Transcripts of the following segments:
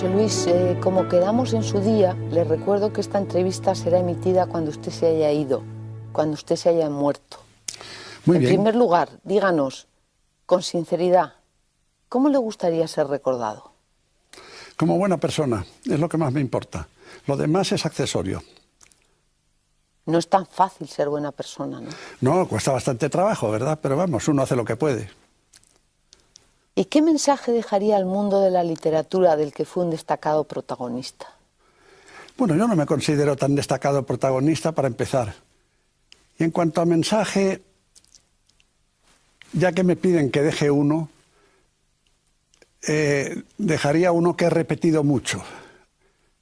José Luis, como quedamos en su día, le recuerdo que esta entrevista será emitida cuando usted se haya ido, cuando usted se haya muerto. Muy bien. En primer lugar, díganos, con sinceridad, ¿cómo le gustaría ser recordado? Como buena persona, es lo que más me importa. Lo demás es accesorio. No es tan fácil ser buena persona, ¿no? No, cuesta bastante trabajo, ¿verdad? Pero vamos, uno hace lo que puede. ¿Y qué mensaje dejaría al mundo de la literatura del que fue un destacado protagonista? Bueno, yo no me considero tan destacado protagonista para empezar. Y en cuanto a mensaje, ya que me piden que deje uno, dejaría uno que he repetido mucho.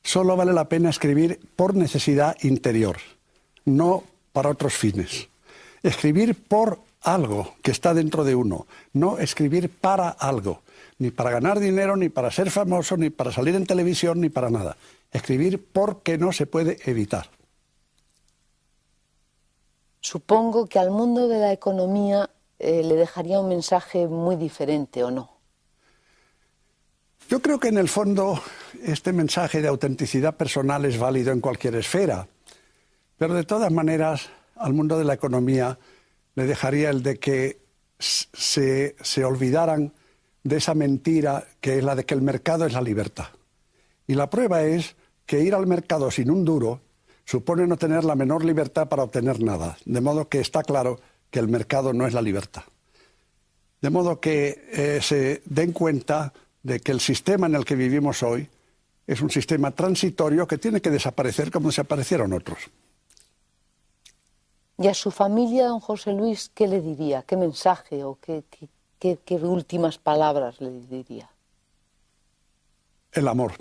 Solo vale la pena escribir por necesidad interior, no para otros fines. Escribir por algo que está dentro de uno, no escribir para algo, ni para ganar dinero, ni para ser famoso, ni para salir en televisión, ni para nada. Escribir porque no se puede evitar. Supongo que al mundo de la economía le dejaría un mensaje muy diferente, ¿o no? Yo creo que en el fondo este mensaje de autenticidad personal es válido en cualquier esfera, pero de todas maneras al mundo de la economía le dejaría el de que se olvidaran de esa mentira que es la de que el mercado es la libertad. Y la prueba es que ir al mercado sin un duro supone no tener la menor libertad para obtener nada, de modo que está claro que el mercado no es la libertad. De modo que se den cuenta de que el sistema en el que vivimos hoy es un sistema transitorio que tiene que desaparecer como desaparecieron otros. ¿Y a su familia, don José Luis, qué le diría? ¿Qué mensaje o qué últimas palabras le diría? El amor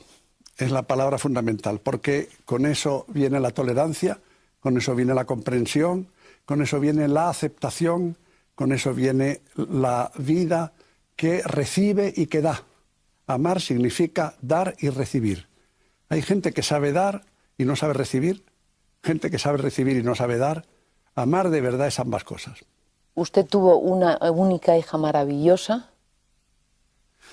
es la palabra fundamental, porque con eso viene la tolerancia, con eso viene la comprensión, con eso viene la aceptación, con eso viene la vida que recibe y que da. Amar significa dar y recibir. Hay gente que sabe dar y no sabe recibir, gente que sabe recibir y no sabe dar. Amar de verdad es ambas cosas. ¿Usted tuvo una única hija maravillosa?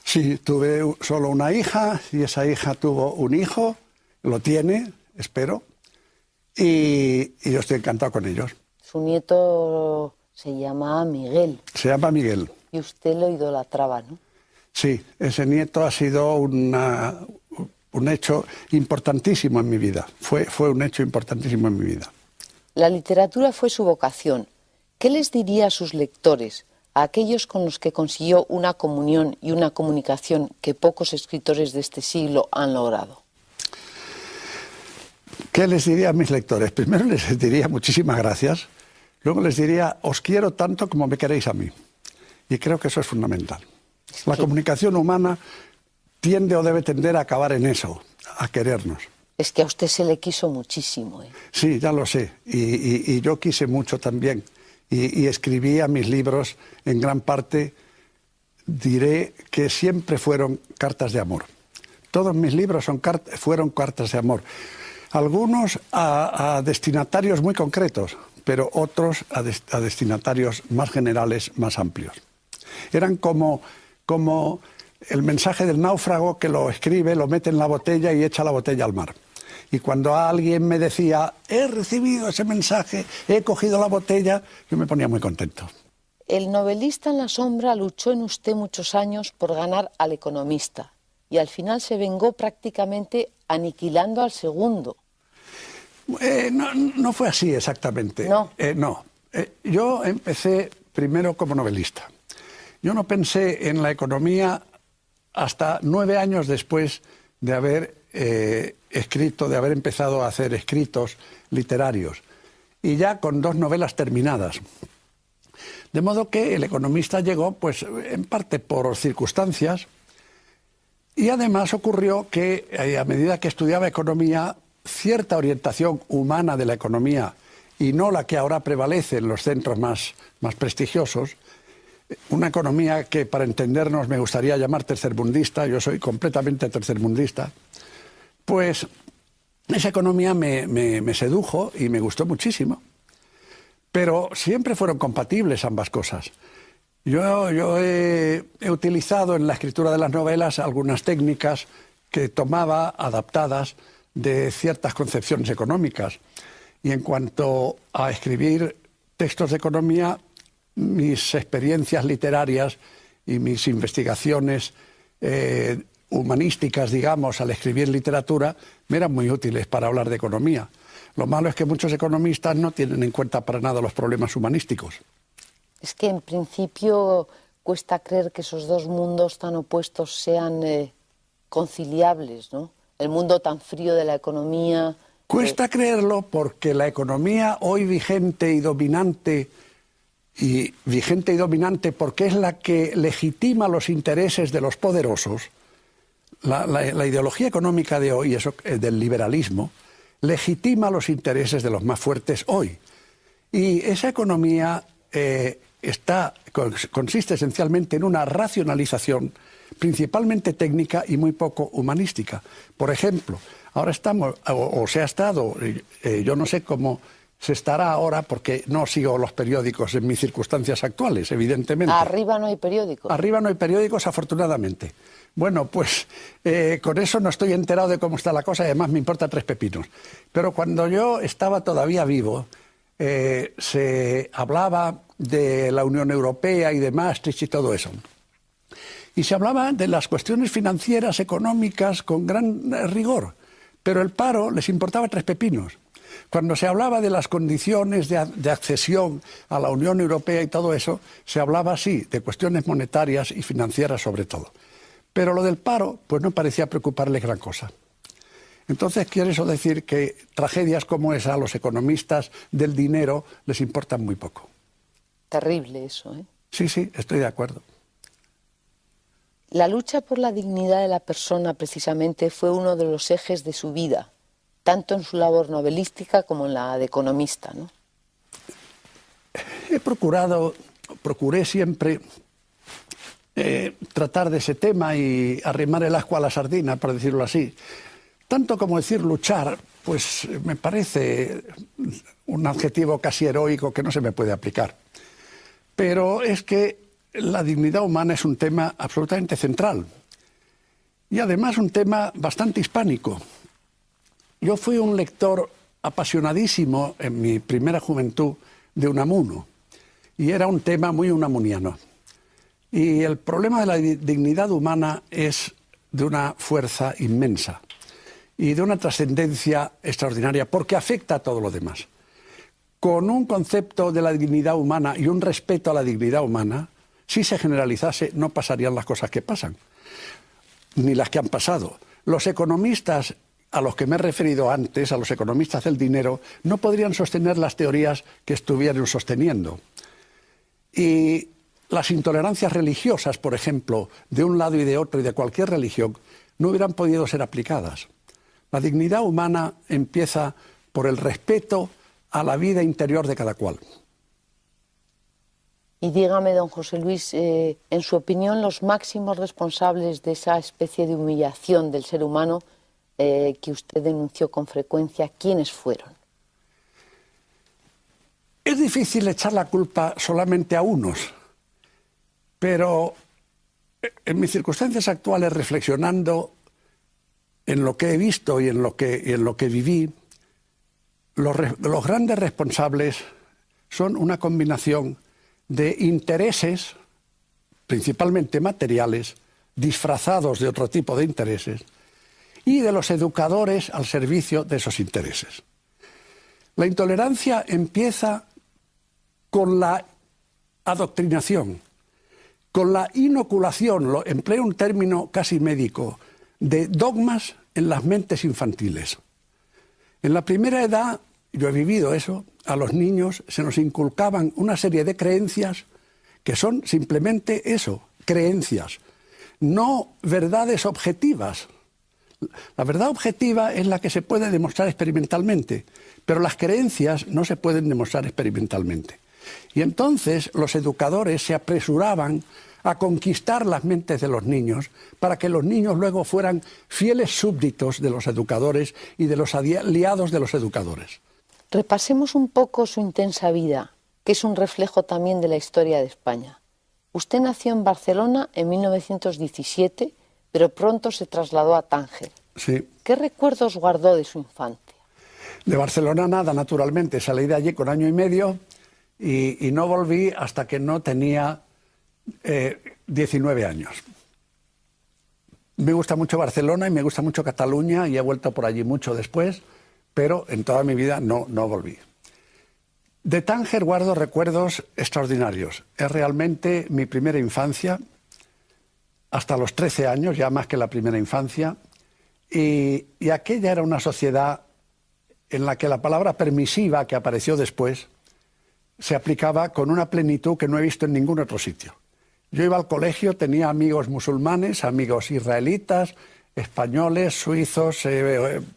Sí, tuve solo una hija y esa hija tuvo un hijo, lo tiene, espero, y yo estoy encantado con ellos. Su nieto se llama Miguel. Se llama Miguel. Y usted lo idolatraba, ¿no? Sí, ese nieto ha sido un hecho importantísimo en mi vida. Fue un hecho importantísimo en mi vida. La literatura fue su vocación. ¿Qué les diría a sus lectores, a aquellos con los que consiguió una comunión y una comunicación que pocos escritores de este siglo han logrado? ¿Qué les diría a mis lectores? Primero les diría muchísimas gracias, luego les diría os quiero tanto como me queréis a mí. Y creo que eso es fundamental. La comunicación humana tiende o debe tender a acabar en eso, a querernos. Es que a usted se le quiso muchísimo, ¿eh? Sí, ya lo sé, y yo quise mucho también. Y escribía mis libros, en gran parte, diré que siempre fueron cartas de amor. Todos mis libros fueron cartas de amor. Algunos a destinatarios muy concretos, pero otros a destinatarios más generales, más amplios. Eran como el mensaje del náufrago que lo escribe, lo mete en la botella y echa la botella al mar. Y cuando alguien me decía, he recibido ese mensaje, he cogido la botella, yo me ponía muy contento. El novelista en la sombra luchó en usted muchos años por ganar al economista y al final se vengó prácticamente aniquilando al segundo. No fue así exactamente. No. No. Yo empecé primero como novelista. Yo no pensé en la economía hasta 9 años después de haber escrito, de haber empezado a hacer escritos literarios, y ya con 2 novelas terminadas. De modo que El economista llegó, pues, en parte por circunstancias, y además ocurrió que a medida que estudiaba economía, cierta orientación humana de la economía, y no la que ahora prevalece en los centros más prestigiosos, una economía que, para entendernos, me gustaría llamar tercermundista, yo soy completamente tercermundista, pues esa economía me sedujo y me gustó muchísimo. Pero siempre fueron compatibles ambas cosas. Yo he utilizado en la escritura de las novelas algunas técnicas que tomaba adaptadas de ciertas concepciones económicas. Y en cuanto a escribir textos de economía, mis experiencias literarias y mis investigaciones humanísticas, digamos, al escribir literatura, me eran muy útiles para hablar de economía. Lo malo es que muchos economistas no tienen en cuenta para nada los problemas humanísticos. Es que en principio cuesta creer que esos dos mundos tan opuestos sean conciliables, ¿no? El mundo tan frío de la economía. Cuesta creerlo porque la economía hoy vigente y dominante porque es la que legitima los intereses de los poderosos. La ideología económica de hoy, del liberalismo, legitima los intereses de los más fuertes hoy. Y esa economía consiste esencialmente en una racionalización principalmente técnica y muy poco humanística. Por ejemplo, ahora estamos, o se ha estado, yo no sé cómo se estará ahora porque no sigo los periódicos en mis circunstancias actuales, evidentemente. Arriba no hay periódicos. Arriba no hay periódicos, afortunadamente. Bueno, pues con eso no estoy enterado de cómo está la cosa y además me importa tres pepinos. Pero cuando yo estaba todavía vivo, se hablaba de la Unión Europea y de Maastricht y todo eso. Y se hablaba de las cuestiones financieras, económicas, con gran rigor. Pero el paro les importaba tres pepinos. Cuando se hablaba de las condiciones de accesión a la Unión Europea y todo eso, se hablaba así, de cuestiones monetarias y financieras sobre todo. Pero lo del paro, pues no parecía preocuparles gran cosa. Entonces, quiere eso decir que tragedias como esa a los economistas del dinero les importan muy poco. Terrible eso, ¿eh? Sí, sí, estoy de acuerdo. La lucha por la dignidad de la persona, precisamente, fue uno de los ejes de su vida, tanto en su labor novelística como en la de economista, ¿no? Procuré siempre tratar de ese tema y arrimar el ascua a la sardina, por decirlo así. Tanto como decir luchar, pues me parece un adjetivo casi heroico que no se me puede aplicar. Pero es que la dignidad humana es un tema absolutamente central y además un tema bastante hispánico. Yo fui un lector apasionadísimo en mi primera juventud de Unamuno y era un tema muy unamuniano. Y el problema de la dignidad humana es de una fuerza inmensa y de una trascendencia extraordinaria porque afecta a todo lo demás. Con un concepto de la dignidad humana y un respeto a la dignidad humana, si se generalizase, no pasarían las cosas que pasan, ni las que han pasado. Los economistas a los que me he referido antes, a los economistas del dinero, no podrían sostener las teorías que estuvieron sosteniendo. Y las intolerancias religiosas, por ejemplo, de un lado y de otro y de cualquier religión, no hubieran podido ser aplicadas. La dignidad humana empieza por el respeto a la vida interior de cada cual. Y dígame, don José Luis, en su opinión, los máximos responsables de esa especie de humillación del ser humano que usted denunció con frecuencia, ¿quiénes fueron? Es difícil echar la culpa solamente a unos, pero en mis circunstancias actuales, reflexionando en lo que he visto y en lo que viví, los grandes responsables son una combinación de intereses, principalmente materiales, disfrazados de otro tipo de intereses, y de los educadores al servicio de esos intereses. La intolerancia empieza con la adoctrinación, con la inoculación, empleo un término casi médico, de dogmas en las mentes infantiles. En la primera edad, yo he vivido eso, a los niños se nos inculcaban una serie de creencias que son simplemente eso, creencias, no verdades objetivas. La verdad objetiva es la que se puede demostrar experimentalmente, pero las creencias no se pueden demostrar experimentalmente. Y entonces los educadores se apresuraban a conquistar las mentes de los niños para que los niños luego fueran fieles súbditos de los educadores y de los aliados de los educadores. Repasemos un poco su intensa vida, que es un reflejo también de la historia de España. Usted nació en Barcelona en 1917, pero pronto se trasladó a Tánger. Sí. ¿Qué recuerdos guardó de su infancia? De Barcelona nada, naturalmente. Salí de allí con año y medio y no volví hasta que no tenía 19 años. Me gusta mucho Barcelona y me gusta mucho Cataluña y he vuelto por allí mucho después, pero en toda mi vida no volví. De Tánger guardo recuerdos extraordinarios. Es realmente mi primera infancia, hasta los 13 años, ya más que la primera infancia, y aquella era una sociedad en la que la palabra permisiva, que apareció después, se aplicaba con una plenitud que no he visto en ningún otro sitio. Yo iba al colegio, tenía amigos musulmanes, amigos israelitas, españoles, suizos,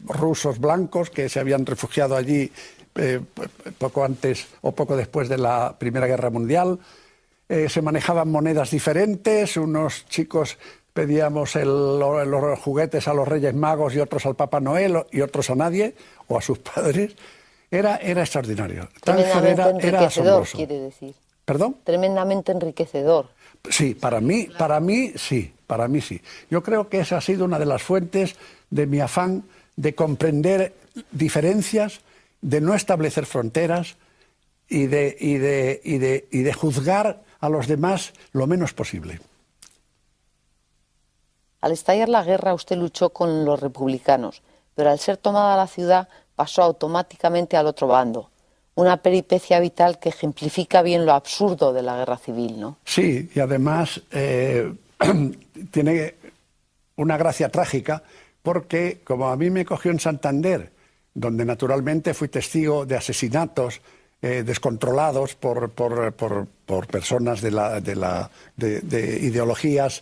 rusos blancos que se habían refugiado allí poco antes o poco después de la Primera Guerra Mundial. Se manejaban monedas diferentes, unos chicos pedíamos los juguetes a los Reyes Magos y otros al Papá Noel y otros a nadie o a sus padres. Era extraordinario. Tremendamente enriquecedor, asombroso. quiere decir. ¿Perdón? Tremendamente enriquecedor. Sí, para mí sí. Yo creo que esa ha sido una de las fuentes de mi afán de comprender diferencias, de no establecer fronteras y de juzgar a los demás lo menos posible. Al estallar la guerra usted luchó con los republicanos, pero al ser tomada la ciudad pasó automáticamente al otro bando. Una peripecia vital que ejemplifica bien lo absurdo de la guerra civil, ¿no? Sí, y además tiene una gracia trágica porque como a mí me cogió en Santander, donde naturalmente fui testigo de asesinatos descontrolados por personas de ideologías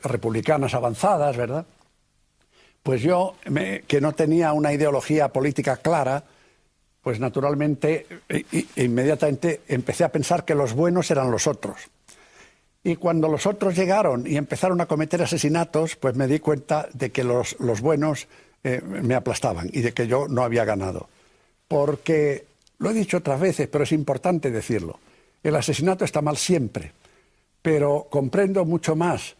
republicanas avanzadas, ¿verdad? Pues yo, que no tenía una ideología política clara, pues naturalmente inmediatamente empecé a pensar que los buenos eran los otros. Y cuando los otros llegaron y empezaron a cometer asesinatos, pues me di cuenta de que los buenos me aplastaban y de que yo no había ganado. Porque, lo he dicho otras veces, pero es importante decirlo, el asesinato está mal siempre, pero comprendo mucho más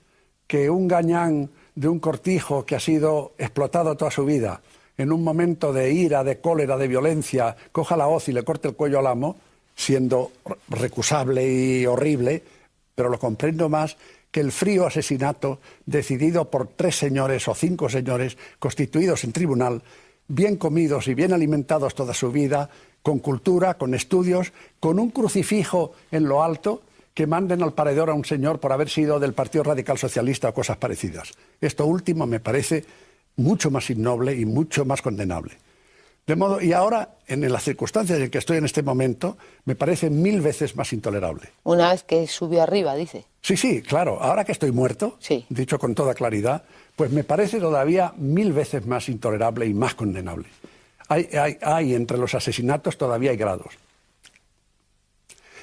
que un gañán de un cortijo que ha sido explotado toda su vida, en un momento de ira, de cólera, de violencia, coja la hoz y le corte el cuello al amo, siendo recusable y horrible, pero lo comprendo más que el frío asesinato decidido por 3 señores o 5 señores constituidos en tribunal, bien comidos y bien alimentados toda su vida, con cultura, con estudios, con un crucifijo en lo alto, que manden al paredor a un señor por haber sido del Partido Radical Socialista o cosas parecidas. Esto último me parece mucho más innoble y mucho más condenable. De modo, y ahora, en las circunstancias en que estoy en este momento, me parece 1000 veces más intolerable. Una vez que subió arriba, dice. Sí, claro. Ahora que estoy muerto, sí, dicho con toda claridad, pues me parece todavía 1000 veces más intolerable y más condenable. Hay entre los asesinatos todavía hay grados.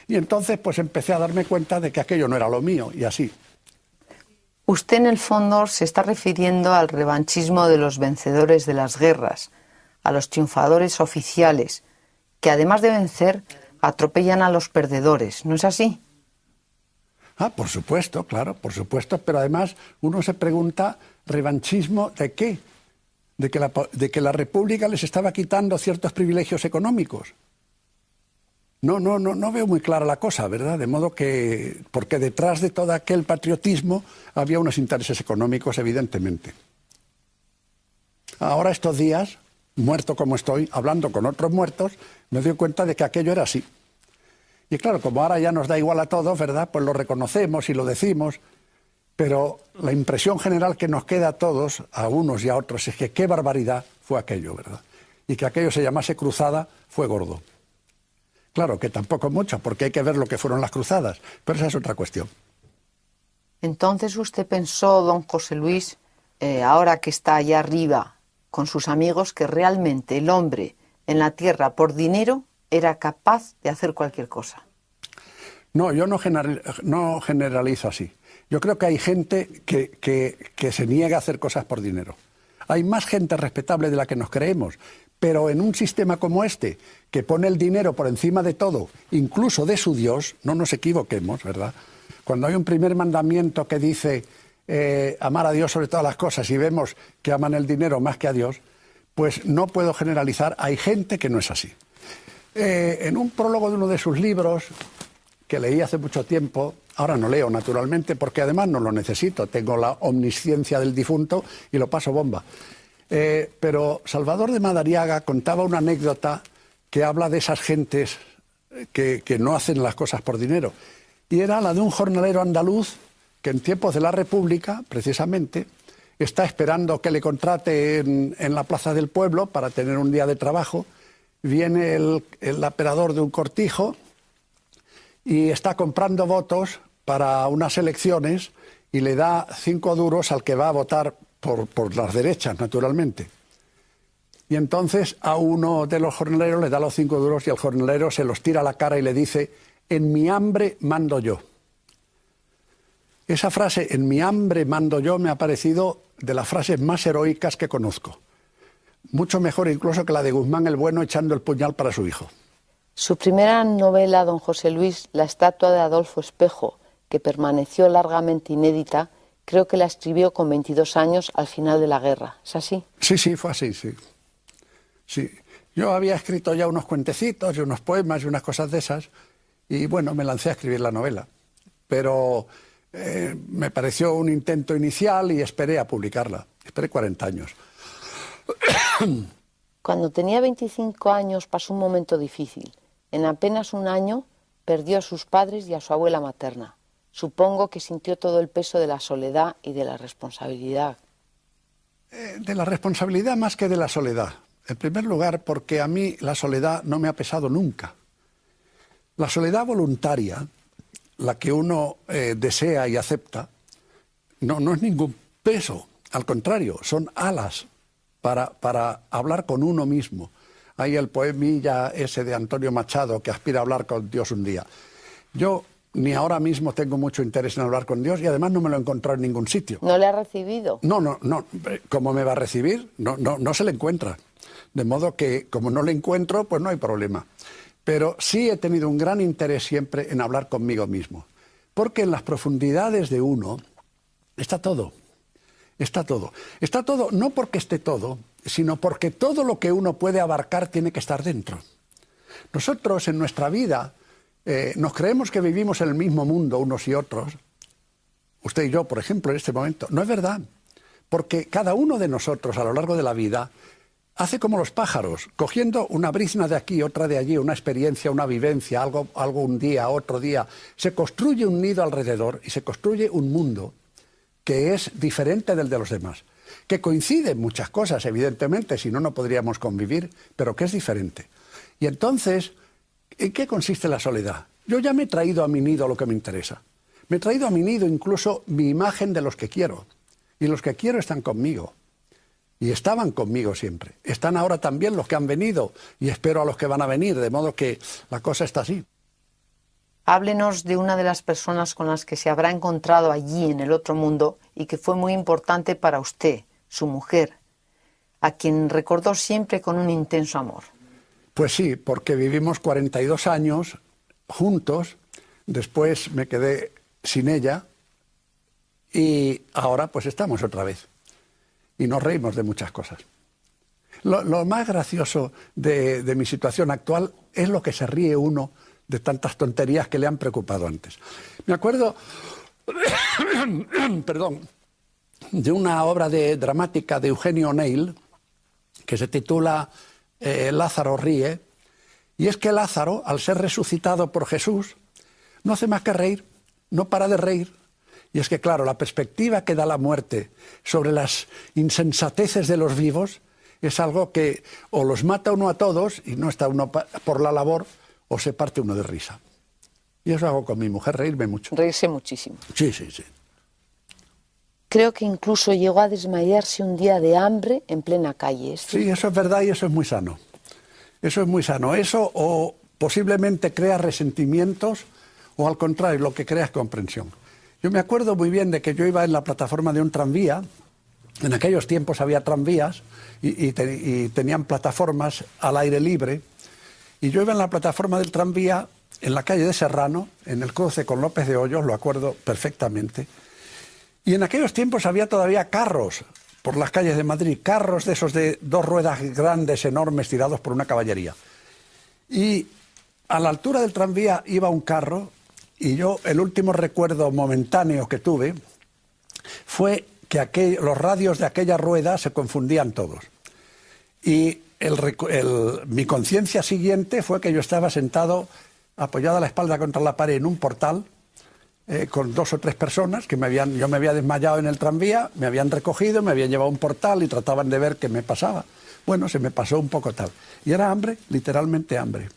Y entonces pues empecé a darme cuenta de que aquello no era lo mío, y así. Usted en el fondo se está refiriendo al revanchismo de los vencedores de las guerras, a los triunfadores oficiales, que además de vencer, atropellan a los perdedores, ¿no es así? Por supuesto, claro, por supuesto, pero además uno se pregunta, ¿revanchismo de qué? De que la República les estaba quitando ciertos privilegios económicos. No veo muy clara la cosa, ¿verdad? De modo que, porque detrás de todo aquel patriotismo había unos intereses económicos, evidentemente. Ahora estos días, muerto como estoy, hablando con otros muertos, me doy cuenta de que aquello era así. Y claro, como ahora ya nos da igual a todos, ¿verdad? Pues lo reconocemos y lo decimos, pero la impresión general que nos queda a todos, a unos y a otros, es que qué barbaridad fue aquello, ¿verdad? Y que aquello se llamase cruzada fue gordo. Claro, que tampoco mucho, porque hay que ver lo que fueron las cruzadas, pero esa es otra cuestión. Entonces usted pensó, don José Luis, ahora que está allá arriba con sus amigos, que realmente el hombre en la tierra por dinero era capaz de hacer cualquier cosa. No, yo no generalizo así. Yo creo que hay gente que se niega a hacer cosas por dinero. Hay más gente respetable de la que nos creemos, pero en un sistema como este, que pone el dinero por encima de todo, incluso de su Dios, no nos equivoquemos, ¿verdad? Cuando hay un primer mandamiento que dice amar a Dios sobre todas las cosas y vemos que aman el dinero más que a Dios, pues no puedo generalizar, hay gente que no es así. En un prólogo de uno de sus libros, que leí hace mucho tiempo, ahora no leo naturalmente, porque además no lo necesito, tengo la omnisciencia del difunto y lo paso bomba. Pero Salvador de Madariaga contaba una anécdota que habla de esas gentes que no hacen las cosas por dinero. Y era la de un jornalero andaluz que en tiempos de la República, precisamente, está esperando que le contrate en la plaza del pueblo para tener un día de trabajo. Viene el aperador de un cortijo y está comprando votos para unas elecciones y le da 5 duros al que va a votar por las derechas, naturalmente. Y entonces a uno de los jornaleros le da los 5 duros y el jornalero se los tira a la cara y le dice: en mi hambre mando yo. Esa frase, en mi hambre mando yo, me ha parecido de las frases más heroicas que conozco. Mucho mejor incluso que la de Guzmán el Bueno echando el puñal para su hijo. Su primera novela, don José Luis, La estatua de Adolfo Espejo, que permaneció largamente inédita, creo que la escribió con 22 años al final de la guerra. ¿Es así? Sí, sí, fue así, sí. Sí. Yo había escrito ya unos cuentecitos y unos poemas y unas cosas de esas, y bueno, me lancé a escribir la novela. Pero me pareció un intento inicial y esperé a publicarla. Esperé 40 años. Cuando tenía 25 años pasó un momento difícil. En apenas un año perdió a sus padres y a su abuela materna. Supongo que sintió todo el peso de la soledad y de la responsabilidad. De la responsabilidad más que de la soledad. En primer lugar, porque a mí la soledad no me ha pesado nunca. La soledad voluntaria, la que uno desea y acepta, no es ningún peso. Al contrario, son alas para hablar con uno mismo. Hay el poemilla ese de Antonio Machado que aspira a hablar con Dios un día. Yo ni ahora mismo tengo mucho interés en hablar con Dios y además no me lo he encontrado en ningún sitio. ¿No le ha recibido? No. ¿Cómo me va a recibir? No se le encuentra. De modo que, como no le encuentro, pues no hay problema. Pero sí he tenido un gran interés siempre en hablar conmigo mismo. Porque en las profundidades de uno está todo. Está todo. Está todo no porque esté todo, sino porque todo lo que uno puede abarcar tiene que estar dentro. Nosotros en nuestra vida nos creemos que vivimos en el mismo mundo unos y otros. Usted y yo, por ejemplo, en este momento. No es verdad. Porque cada uno de nosotros a lo largo de la vida hace como los pájaros, cogiendo una brizna de aquí, otra de allí, una experiencia, una vivencia, algo un día, otro día. Se construye un nido alrededor y se construye un mundo que es diferente del de los demás, que coincide en muchas cosas, evidentemente, si no, no podríamos convivir, pero que es diferente. Y entonces, ¿en qué consiste la soledad? Yo ya me he traído a mi nido lo que me interesa. Me he traído a mi nido incluso mi imagen de los que quiero. Y los que quiero están conmigo. Y estaban conmigo siempre. Están ahora también los que han venido y espero a los que van a venir, de modo que la cosa está así. Háblenos de una de las personas con las que se habrá encontrado allí en el otro mundo y que fue muy importante para usted, su mujer, a quien recordó siempre con un intenso amor. Pues sí, porque vivimos 42 años juntos, después me quedé sin ella y ahora pues estamos otra vez. Y nos reímos de muchas cosas. Lo más gracioso de mi situación actual es lo que se ríe uno de tantas tonterías que le han preocupado antes. Me acuerdo, perdón, de una obra dramática de Eugenio O'Neill que se titula Lázaro ríe, y es que Lázaro, al ser resucitado por Jesús, no hace más que reír, no para de reír. Y es que, claro, la perspectiva que da la muerte sobre las insensateces de los vivos es algo que o los mata uno a todos y no está uno por la labor, o se parte uno de risa. Y eso hago con mi mujer, reírme mucho. Reírse muchísimo. Sí. Creo que incluso llegó a desmayarse un día de hambre en plena calle. Sí, eso es verdad y eso es muy sano. Eso es muy sano. Eso o posiblemente crea resentimientos o al contrario, lo que crea es comprensión. Yo me acuerdo muy bien de que yo iba en la plataforma de un tranvía. En aquellos tiempos había tranvías y tenían plataformas al aire libre. Y yo iba en la plataforma del tranvía, en la calle de Serrano, en el cruce con López de Hoyos, lo acuerdo perfectamente. Y en aquellos tiempos había todavía carros por las calles de Madrid, carros de esos de 2 ruedas grandes, enormes, tirados por una caballería. Y a la altura del tranvía iba un carro, y yo, el último recuerdo momentáneo que tuve fue que los radios de aquella rueda se confundían todos. Y mi conciencia siguiente fue que yo estaba sentado, apoyado a la espalda contra la pared en un portal, con 2 o 3 personas que yo me había desmayado en el tranvía, me habían recogido, me habían llevado a un portal y trataban de ver qué me pasaba. Bueno, se me pasó un poco tal. Y era hambre, literalmente hambre.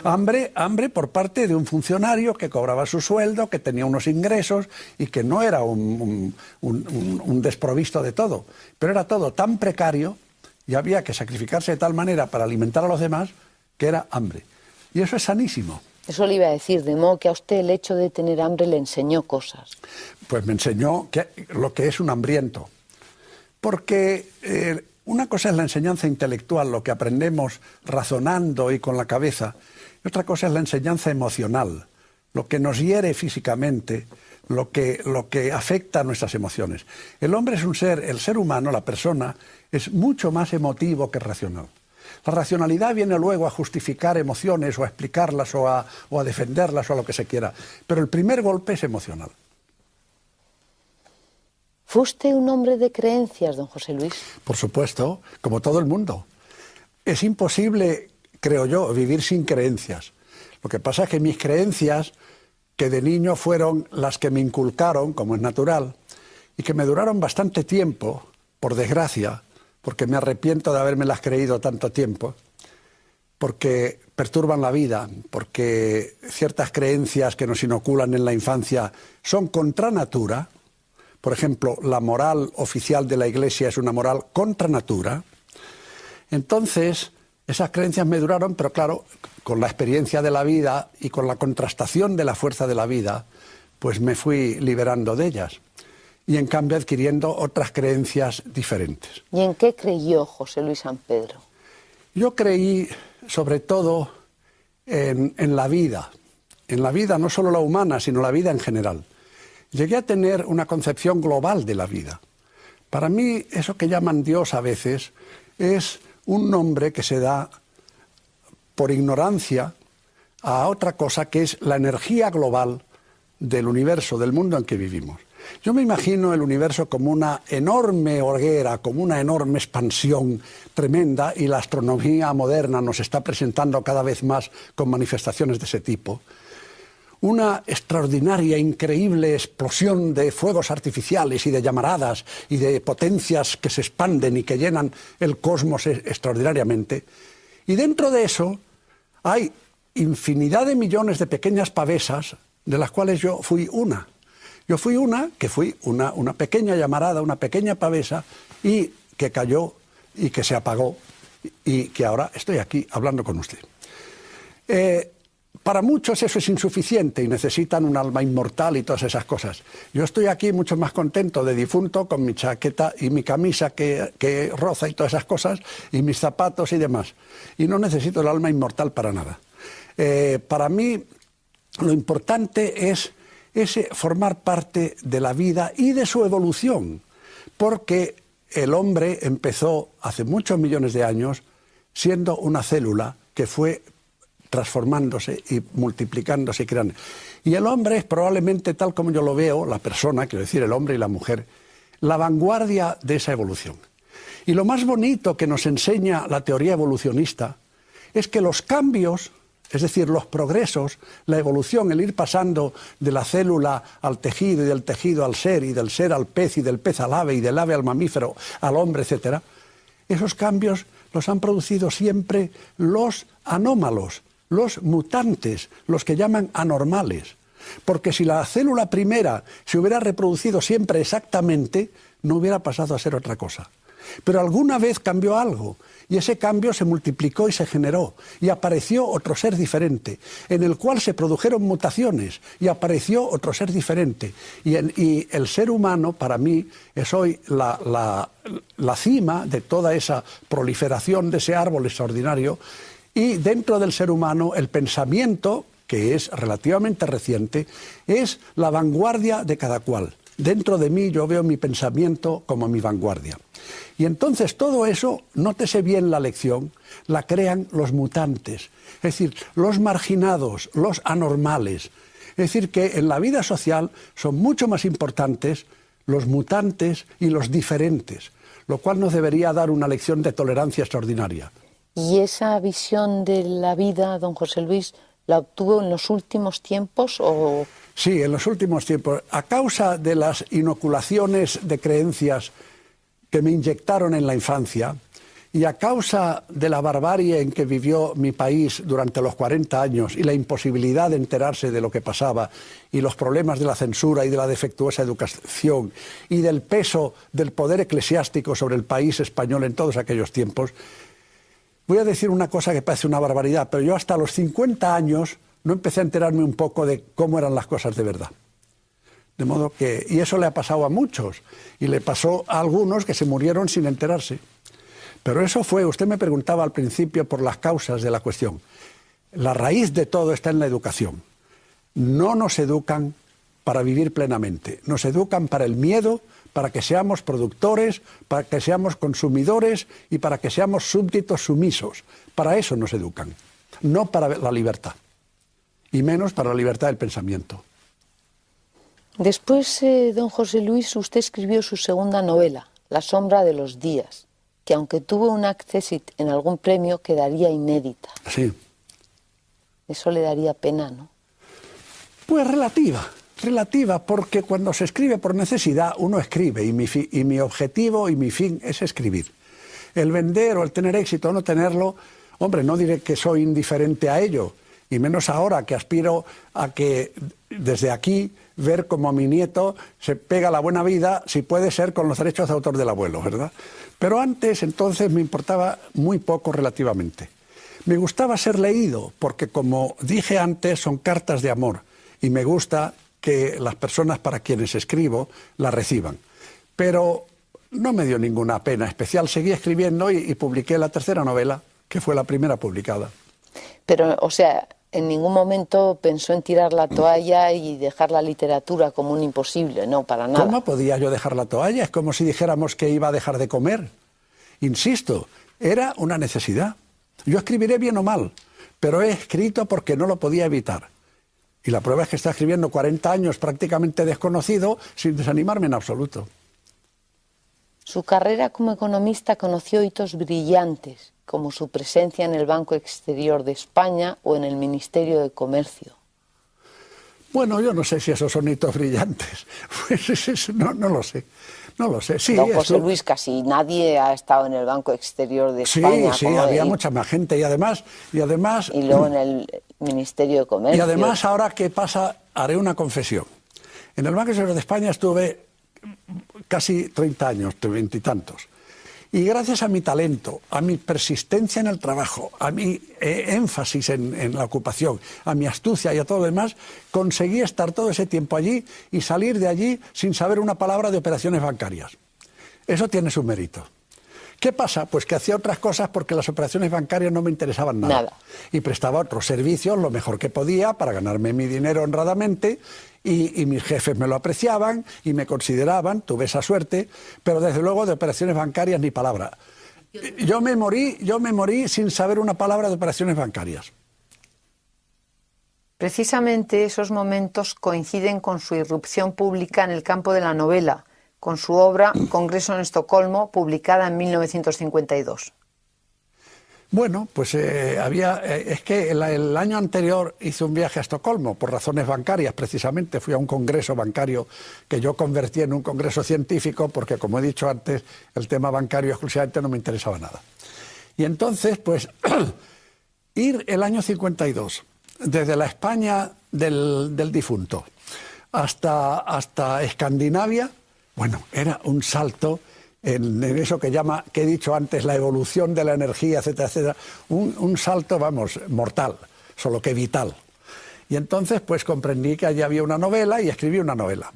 Hambre por parte de un funcionario que cobraba su sueldo, que tenía unos ingresos y que no era un desprovisto de todo. Pero era todo tan precario y había que sacrificarse de tal manera para alimentar a los demás que era hambre. Y eso es sanísimo. Eso le iba a decir, de modo que a usted el hecho de tener hambre le enseñó cosas. Pues me enseñó lo que es un hambriento. Porque una cosa es la enseñanza intelectual, lo que aprendemos razonando y con la cabeza, y otra cosa es la enseñanza emocional, lo que nos hiere físicamente, lo que afecta a nuestras emociones. El hombre es el ser humano, la persona, es mucho más emotivo que racional. La racionalidad viene luego a justificar emociones o a explicarlas o a defenderlas o a lo que se quiera. Pero el primer golpe es emocional. ¿Fue usted un hombre de creencias, don José Luis? Por supuesto, como todo el mundo. Es imposible, creo yo, vivir sin creencias. Lo que pasa es que mis creencias, que de niño fueron las que me inculcaron, como es natural, y que me duraron bastante tiempo, por desgracia, porque me arrepiento de habérmelas creído tanto tiempo, porque perturban la vida, porque ciertas creencias que nos inoculan en la infancia son contra natura. Por ejemplo, la moral oficial de la Iglesia es una moral contra natura. Entonces, esas creencias me duraron, pero claro, con la experiencia de la vida y con la contrastación de la fuerza de la vida, pues me fui liberando de ellas. Y en cambio adquiriendo otras creencias diferentes. ¿Y en qué creyó José Luis San Pedro? Yo creí sobre todo en la vida no solo la humana, sino la vida en general. Llegué a tener una concepción global de la vida. Para mí, eso que llaman Dios a veces, es un nombre que se da por ignorancia a otra cosa que es la energía global del universo, del mundo en que vivimos. Yo me imagino el universo como una enorme hoguera, como una enorme expansión tremenda, y la astronomía moderna nos está presentando cada vez más con manifestaciones de ese tipo. Una extraordinaria, increíble explosión de fuegos artificiales y de llamaradas y de potencias que se expanden y que llenan el cosmos extraordinariamente. Y dentro de eso hay infinidad de millones de pequeñas pavesas, de las cuales yo fui una. Yo fui una pequeña llamarada, una pequeña pavesa, y que cayó y que se apagó, y que ahora estoy aquí hablando con usted. Para muchos eso es insuficiente y necesitan un alma inmortal y todas esas cosas. Yo estoy aquí mucho más contento de difunto, con mi chaqueta y mi camisa que roza y todas esas cosas, y mis zapatos y demás. Y no necesito el alma inmortal para nada. Para mí lo importante es formar parte de la vida y de su evolución, porque el hombre empezó hace muchos millones de años siendo una célula que fue transformándose y multiplicándose y creando. Y el hombre es probablemente, tal como yo lo veo, la persona, quiero decir el hombre y la mujer, la vanguardia de esa evolución. Y lo más bonito que nos enseña la teoría evolucionista es que los cambios, es decir, los progresos, la evolución, el ir pasando de la célula al tejido y del tejido al ser y del ser al pez y del pez al ave y del ave al mamífero, al hombre, etc., esos cambios los han producido siempre los anómalos, los mutantes, los que llaman anormales. Porque si la célula primera se hubiera reproducido siempre exactamente, no hubiera pasado a ser otra cosa. Pero alguna vez cambió algo, y ese cambio se multiplicó y se generó, y apareció otro ser diferente, en el cual se produjeron mutaciones, y apareció otro ser diferente. Y el ser humano, para mí, es hoy la cima de toda esa proliferación de ese árbol extraordinario, y dentro del ser humano el pensamiento, que es relativamente reciente, es la vanguardia de cada cual. dentro de mí yo veo mi pensamiento como mi vanguardia. Y entonces todo eso, nótese bien la lección, la crean los mutantes, es decir, los marginados, los anormales. Es decir, que en la vida social son mucho más importantes los mutantes y los diferentes, lo cual nos debería dar una lección de tolerancia extraordinaria. ¿Y esa visión de la vida, don José Luis, la obtuvo en los últimos tiempos o...? Sí, en los últimos tiempos. A causa de las inoculaciones de creencias que me inyectaron en la infancia y a causa de la barbarie en que vivió mi país durante los 40 años y la imposibilidad de enterarse de lo que pasaba y los problemas de la censura y de la defectuosa educación y del peso del poder eclesiástico sobre el país español en todos aquellos tiempos, voy a decir una cosa que parece una barbaridad, pero yo hasta los 50 años no empecé a enterarme un poco de cómo eran las cosas de verdad. De modo que, y eso le ha pasado a muchos, y le pasó a algunos que se murieron sin enterarse. Pero eso fue, usted me preguntaba al principio por las causas de la cuestión. La raíz de todo está en la educación. No nos educan para vivir plenamente, nos educan para el miedo, para que seamos productores, para que seamos consumidores y para que seamos súbditos sumisos. Para eso nos educan, no para la libertad, y menos para la libertad del pensamiento. Después, don José Luis, usted escribió su segunda novela, La sombra de los días, que aunque tuvo un accésit en algún premio, quedaría inédita. Sí. Eso le daría pena, ¿no? Pues relativa, porque cuando se escribe por necesidad, uno escribe, y mi objetivo y mi fin es escribir. El vender o el tener éxito o no tenerlo, hombre, no diré que soy indiferente a ello, y menos ahora que aspiro a que desde aquí ver cómo mi nieto se pega la buena vida, si puede ser con los derechos de autor del abuelo, ¿verdad? Pero antes, entonces, me importaba muy poco relativamente. Me gustaba ser leído, porque como dije antes, son cartas de amor, y me gusta que las personas para quienes escribo las reciban. Pero no me dio ninguna pena especial, seguí escribiendo y publiqué la tercera novela, que fue la primera publicada. Pero, o sea, en ningún momento pensó en tirar la toalla y dejar la literatura como un imposible, no, para nada. ¿Cómo podía yo dejar la toalla? Es como si dijéramos que iba a dejar de comer. Insisto, era una necesidad. Yo escribiré bien o mal, pero he escrito porque no lo podía evitar. Y la prueba es que está escribiendo 40 años prácticamente desconocido, sin desanimarme en absoluto. Su carrera como economista conoció hitos brillantes, como su presencia en el Banco Exterior de España o en el Ministerio de Comercio. Bueno, yo no sé si esos son hitos brillantes. Pues no lo sé. No lo sé. Sí, don José Luis, casi nadie ha estado en el Banco Exterior de España. Sí, había mucha más gente y además... Y luego en el Ministerio de Comercio. Y además, ahora que pasa, haré una confesión. En el Banco Exterior de España estuve casi 30 años, 20 y tantos. Y gracias a mi talento, a mi persistencia en el trabajo, a mi énfasis en la ocupación, a mi astucia y a todo lo demás, conseguí estar todo ese tiempo allí y salir de allí sin saber una palabra de operaciones bancarias. Eso tiene su mérito. ¿Qué pasa? Pues que hacía otras cosas porque las operaciones bancarias no me interesaban nada. Y prestaba otros servicios lo mejor que podía para ganarme mi dinero honradamente y mis jefes me lo apreciaban y me consideraban, tuve esa suerte, pero desde luego de operaciones bancarias ni palabra. Yo me morí sin saber una palabra de operaciones bancarias. Precisamente esos momentos coinciden con su irrupción pública en el campo de la novela, con su obra Congreso en Estocolmo, publicada en 1952. Bueno, pues es que el año anterior hice un viaje a Estocolmo, por razones bancarias precisamente. Fui a un congreso bancario que yo convertí en un congreso científico porque, como he dicho antes, el tema bancario exclusivamente no me interesaba nada. Y entonces, pues, ir el año 52, desde la España del difunto hasta Escandinavia, bueno, era un salto en eso que he dicho antes, la evolución de la energía, etcétera, etcétera, un salto, vamos, mortal, solo que vital. Y entonces, pues comprendí que allí había una novela y escribí una novela.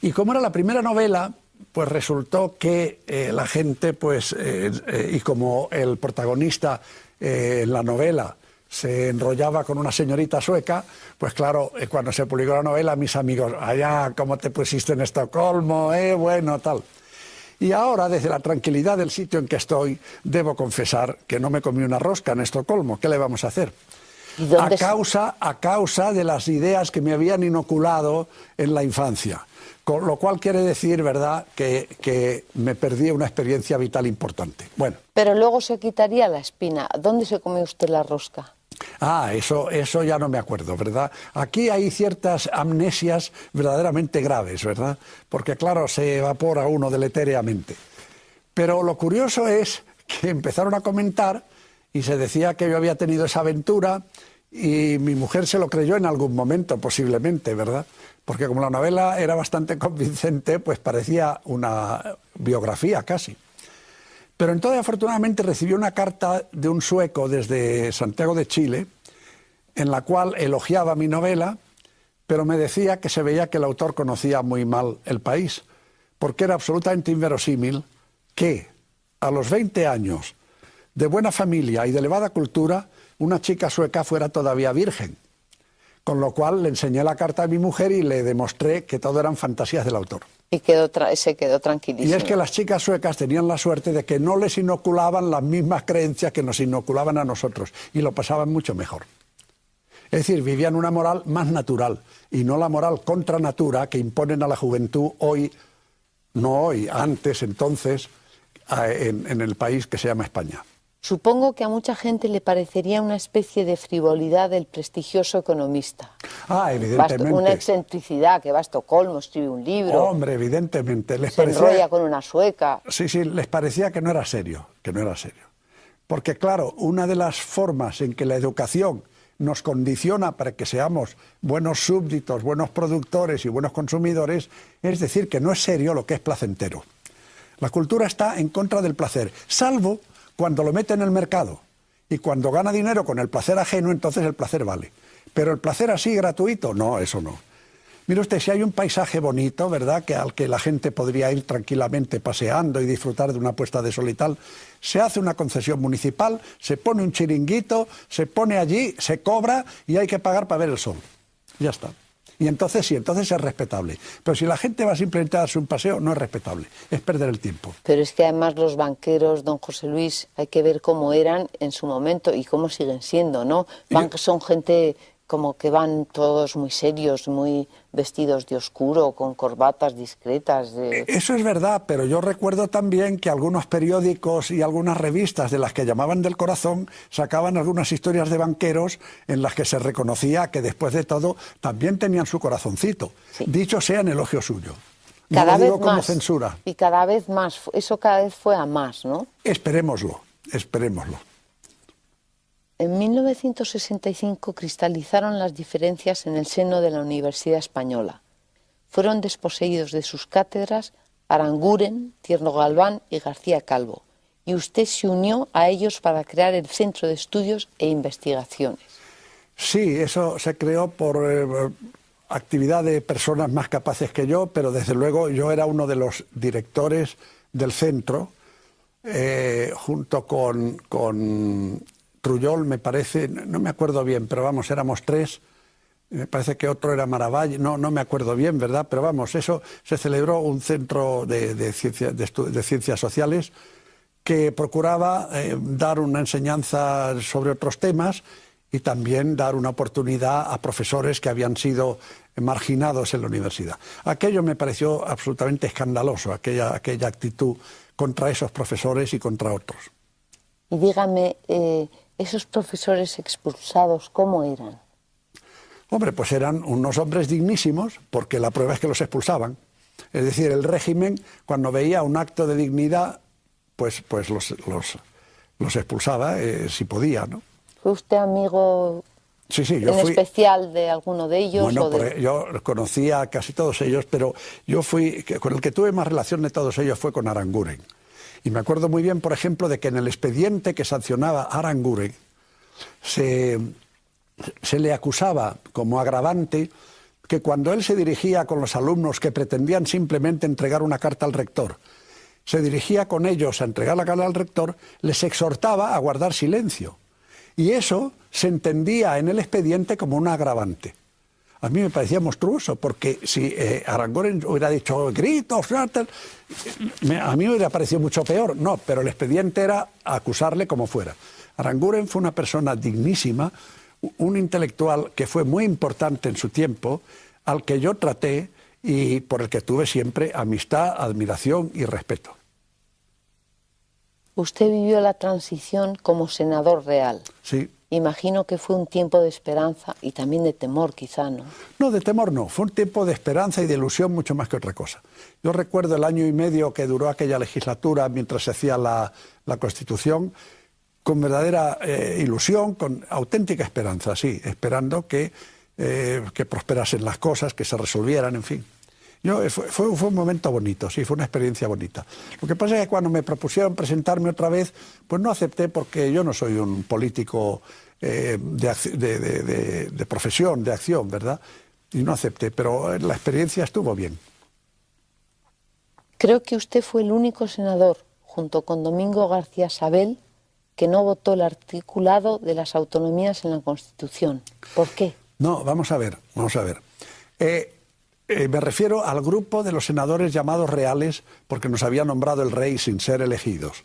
Y como era la primera novela, pues resultó que la gente, pues, y como el protagonista en la novela se enrollaba con una señorita sueca, pues claro, cuando se publicó la novela, mis amigos, allá, ¿cómo te pusiste en Estocolmo? Bueno, tal. Y ahora, desde la tranquilidad del sitio en que estoy, debo confesar que no me comí una rosca en Estocolmo. ¿Qué le vamos a hacer? A causa de las ideas que me habían inoculado en la infancia. Con lo cual quiere decir, ¿verdad?, que me perdí una experiencia vital importante. Bueno. Pero luego se quitaría la espina. ¿Dónde se comió usted la rosca? Eso ya no me acuerdo, ¿verdad? Aquí hay ciertas amnesias verdaderamente graves, ¿verdad? Porque, claro, se evapora uno deletéreamente. Pero lo curioso es que empezaron a comentar y se decía que yo había tenido esa aventura y mi mujer se lo creyó en algún momento, posiblemente, ¿verdad? Porque como la novela era bastante convincente, pues parecía una biografía casi. Pero entonces, afortunadamente, recibí una carta de un sueco desde Santiago de Chile, en la cual elogiaba mi novela, pero me decía que se veía que el autor conocía muy mal el país, porque era absolutamente inverosímil que a los 20 años, de buena familia y de elevada cultura, una chica sueca fuera todavía virgen. Con lo cual le enseñé la carta a mi mujer y le demostré que todo eran fantasías del autor. Y se quedó tranquilísimo. Y es que las chicas suecas tenían la suerte de que no les inoculaban las mismas creencias que nos inoculaban a nosotros, y lo pasaban mucho mejor. Es decir, vivían una moral más natural, y no la moral contra natura que imponen a la juventud hoy, no hoy, antes, entonces, en el país que se llama España. Supongo que a mucha gente le parecería una especie de frivolidad del prestigioso economista. Evidentemente. Una excentricidad, que va a Estocolmo, escribe un libro. Hombre, evidentemente. Se enrolla con una sueca. Sí, les parecía que no era serio, Porque, claro, una de las formas en que la educación nos condiciona para que seamos buenos súbditos, buenos productores y buenos consumidores, es decir, que no es serio lo que es placentero. La cultura está en contra del placer, salvo cuando lo mete en el mercado, y cuando gana dinero con el placer ajeno, entonces el placer vale. Pero el placer así gratuito, no, eso no. Mire usted, si hay un paisaje bonito, ¿verdad?, al que la gente podría ir tranquilamente paseando y disfrutar de una puesta de sol y tal, se hace una concesión municipal, se pone un chiringuito, se pone allí, se cobra y hay que pagar para ver el sol. Ya está. Y entonces sí, entonces es respetable. Pero si la gente va simplemente a darse un paseo, no es respetable, es perder el tiempo. Pero es que además los banqueros, don José Luis, hay que ver cómo eran en su momento y cómo siguen siendo, ¿no? Son gente como que van todos muy serios, muy vestidos de oscuro, con corbatas discretas. Eso es verdad, pero yo recuerdo también que algunos periódicos y algunas revistas de las que llamaban del corazón sacaban algunas historias de banqueros en las que se reconocía que después de todo también tenían su corazoncito. Sí. Dicho sea en elogio suyo. Cada vez digo como más, censura. Y cada vez más, eso cada vez fue a más, ¿no? Esperémoslo. En 1965 cristalizaron las diferencias en el seno de la Universidad Española. Fueron desposeídos de sus cátedras Aranguren, Tierno Galván y García Calvo, y usted se unió a ellos para crear el Centro de Estudios e Investigaciones. Sí, eso se creó por actividad de personas más capaces que yo, pero desde luego yo era uno de los directores del centro, junto con Trullol, me parece, no me acuerdo bien, pero vamos, éramos tres, me parece que otro era Maravalle, no me acuerdo bien, ¿verdad? Pero vamos, eso se celebró un centro de ciencias sociales que procuraba dar una enseñanza sobre otros temas y también dar una oportunidad a profesores que habían sido marginados en la universidad. Aquello me pareció absolutamente escandaloso, aquella actitud contra esos profesores y contra otros. Y dígame, esos profesores expulsados, ¿cómo eran? Hombre, pues eran unos hombres dignísimos, porque la prueba es que los expulsaban. Es decir, el régimen, cuando veía un acto de dignidad, pues los expulsaba, si podía, ¿no? ¿Fue usted amigo sí, yo fui, especial de alguno de ellos? Bueno, yo conocía a casi todos ellos, pero con el que tuve más relación de todos ellos fue con Aranguren. Y me acuerdo muy bien, por ejemplo, de que en el expediente que sancionaba a Aranguren se le acusaba como agravante que cuando él se dirigía con los alumnos que pretendían simplemente entregar una carta al rector, se dirigía con ellos a entregar la carta al rector, les exhortaba a guardar silencio. Y eso se entendía en el expediente como un agravante. A mí me parecía monstruoso, porque si Aranguren hubiera dicho gritos, a mí me hubiera parecido mucho peor. No, pero el expediente era acusarle como fuera. Aranguren fue una persona dignísima, un intelectual que fue muy importante en su tiempo, al que yo traté y por el que tuve siempre amistad, admiración y respeto. Usted vivió la transición como senador real. Sí. Imagino que fue un tiempo de esperanza y también de temor, quizá, ¿no? No, de temor no. Fue un tiempo de esperanza y de ilusión mucho más que otra cosa. Yo recuerdo el año y medio que duró aquella legislatura mientras se hacía la Constitución, con verdadera ilusión, con auténtica esperanza, sí, esperando que prosperasen las cosas, que se resolvieran, en fin. Fue un momento bonito, sí, fue una experiencia bonita. Lo que pasa es que cuando me propusieron presentarme otra vez, pues no acepté, porque yo no soy un político de profesión, de acción, ¿verdad? Y no acepté, pero la experiencia estuvo bien. Creo que usted fue el único senador, junto con Domingo García Sabel, que no votó el articulado de las autonomías en la Constitución. ¿Por qué? No, vamos a ver. Me refiero al grupo de los senadores llamados reales, porque nos había nombrado el rey sin ser elegidos.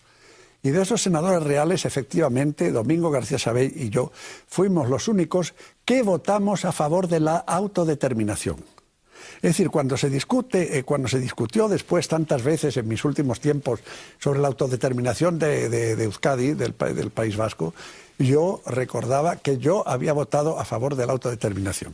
Y de esos senadores reales, efectivamente, Domingo García Sabel y yo fuimos los únicos que votamos a favor de la autodeterminación. Es decir, cuando se discutió después tantas veces en mis últimos tiempos sobre la autodeterminación de Euskadi, del País Vasco, yo recordaba que yo había votado a favor de la autodeterminación.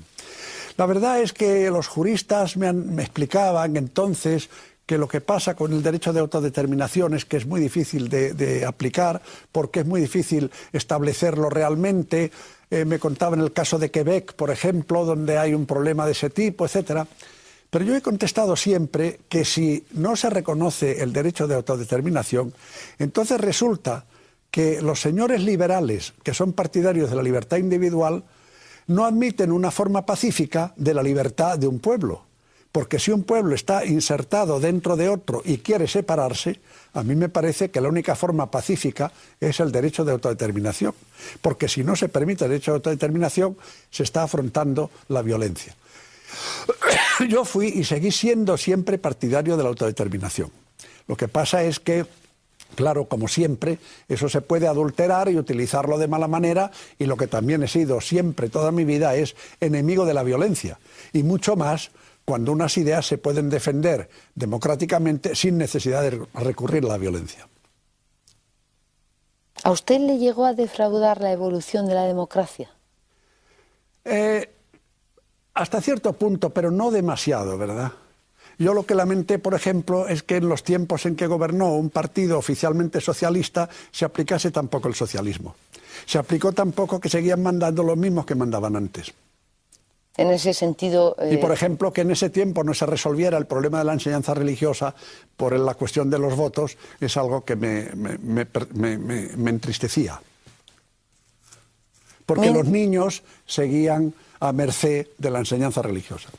La verdad es que los juristas me explicaban entonces que lo que pasa con el derecho de autodeterminación es que es muy difícil de aplicar, porque es muy difícil establecerlo realmente. Me contaban el caso de Quebec, por ejemplo, donde hay un problema de ese tipo, etcétera. Pero yo he contestado siempre que si no se reconoce el derecho de autodeterminación, entonces resulta que los señores liberales, que son partidarios de la libertad individual, no admiten una forma pacífica de la libertad de un pueblo. Porque si un pueblo está insertado dentro de otro y quiere separarse, a mí me parece que la única forma pacífica es el derecho de autodeterminación. Porque si no se permite el derecho de autodeterminación, se está afrontando la violencia. Yo fui y seguí siendo siempre partidario de la autodeterminación. Lo que pasa es que, claro, como siempre, eso se puede adulterar y utilizarlo de mala manera, y lo que también he sido siempre, toda mi vida, es enemigo de la violencia. Y mucho más cuando unas ideas se pueden defender democráticamente sin necesidad de recurrir a la violencia. ¿A usted le llegó a defraudar la evolución de la democracia? Hasta cierto punto, pero no demasiado, ¿verdad? Yo lo que lamenté, por ejemplo, es que en los tiempos en que gobernó un partido oficialmente socialista se aplicase tampoco el socialismo. Se aplicó tampoco que seguían mandando los mismos que mandaban antes. En ese sentido... Y, por ejemplo, que en ese tiempo no se resolviera el problema de la enseñanza religiosa por la cuestión de los votos, es algo que me entristecía. Porque los niños seguían a merced de la enseñanza religiosa.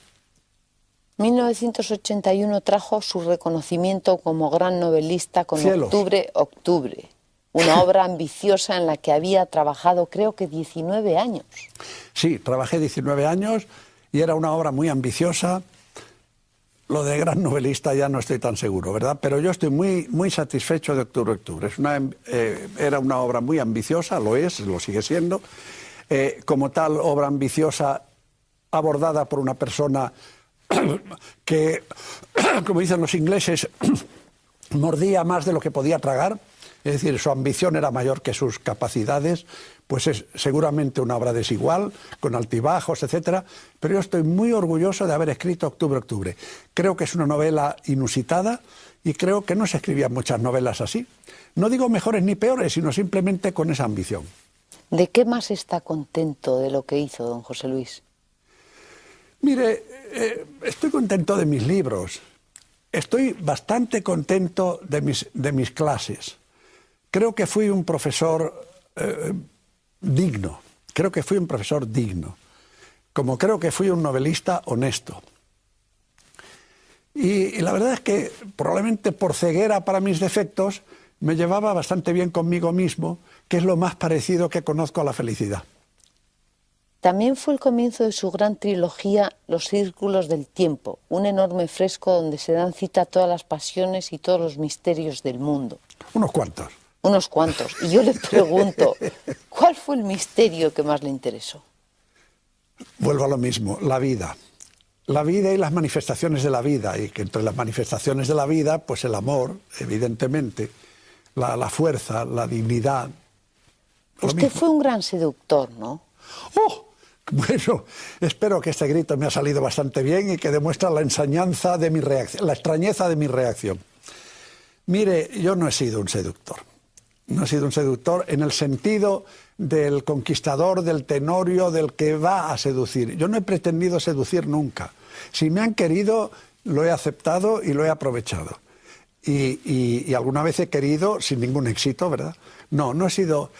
1981 trajo su reconocimiento como gran novelista con Octubre, Octubre, una obra ambiciosa en la que había trabajado creo que 19 años. Sí, trabajé 19 años y era una obra muy ambiciosa. Lo de gran novelista ya no estoy tan seguro, ¿verdad? Pero yo estoy muy satisfecho de Octubre, Octubre. Era una obra muy ambiciosa, lo sigue siendo. Como tal, obra ambiciosa abordada por una persona que, como dicen los ingleses, mordía más de lo que podía tragar, es decir, su ambición era mayor que sus capacidades, pues es seguramente una obra desigual, con altibajos, etcétera, pero yo estoy muy orgulloso de haber escrito Octubre, Octubre. Creo que es una novela inusitada y creo que no se escribían muchas novelas así. No digo mejores ni peores, sino simplemente con esa ambición. ¿De qué más está contento de lo que hizo don José Luis? Mire, estoy contento de mis libros, estoy bastante contento de mis clases. Creo que fui un profesor digno, como creo que fui un novelista honesto. Y la verdad es que probablemente por ceguera para mis defectos me llevaba bastante bien conmigo mismo, que es lo más parecido que conozco a la felicidad. También fue el comienzo de su gran trilogía Los Círculos del Tiempo, un enorme fresco donde se dan cita todas las pasiones y todos los misterios del mundo. Unos cuantos. Unos cuantos. Y yo le pregunto, ¿cuál fue el misterio que más le interesó? Vuelvo a lo mismo, la vida. La vida y las manifestaciones de la vida, y que entre las manifestaciones de la vida, pues el amor, evidentemente, la fuerza, la dignidad. Usted fue un gran seductor, ¿no? ¡Oh! Bueno, espero que este grito me ha salido bastante bien y que demuestra la ensañanza de mi reacción, la extrañeza de mi reacción. Mire, yo no he sido un seductor. No he sido un seductor en el sentido del conquistador, del tenorio, del que va a seducir. Yo no he pretendido seducir nunca. Si me han querido, lo he aceptado y lo he aprovechado. Y alguna vez he querido sin ningún éxito, ¿verdad? No he sido...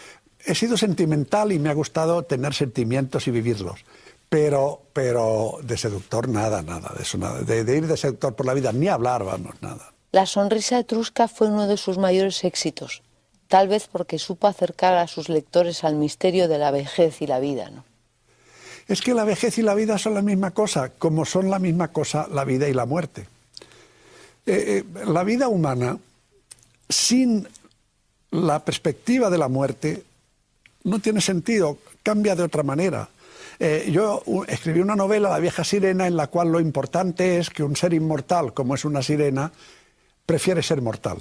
He sido sentimental y me ha gustado tener sentimientos y vivirlos. Pero de seductor nada, de eso nada. De ir de seductor por la vida, ni hablar, vamos, nada. La sonrisa etrusca fue uno de sus mayores éxitos. Tal vez porque supo acercar a sus lectores al misterio de la vejez y la vida, ¿no? Es que la vejez y la vida son la misma cosa, como son la misma cosa la vida y la muerte. La vida humana, sin la perspectiva de la muerte, no tiene sentido, cambia de otra manera. Yo escribí una novela, La vieja sirena, en la cual lo importante es que un ser inmortal, como es una sirena, prefiere ser mortal,